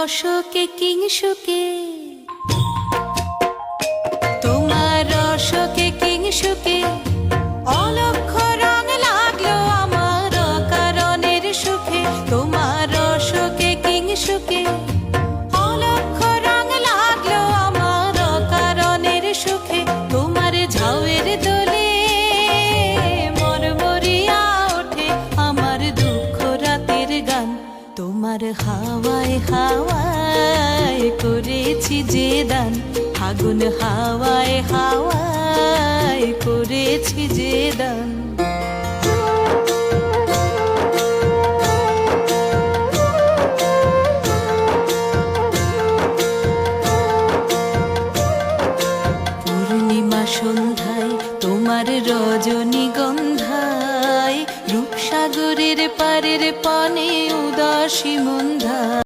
অশোকে কিংসুকে, তোমার অশোকে কিংসুকে অলক্ষ রং লাগলো আমার অকারণের সুখে। তোমার অশোকে কিংসুকে অলক্ষ রং লাগলো আমার অকারণের সুখে। তোমার ঝাউয়ের দোলে মরমরিয়া ওঠে আমার দুঃখ রাতের গান। তোমার হাওয়ায় হাওয়ায় করেছি যে দান, ফাগুন হাওয়ায় হাওয়ায় করেছি যে দান। পূর্ণিমা সন্ধ্যায় তোমার রজনীগন্ধায় রূপসাগরের পারের পানে উদাসী মন্ধায়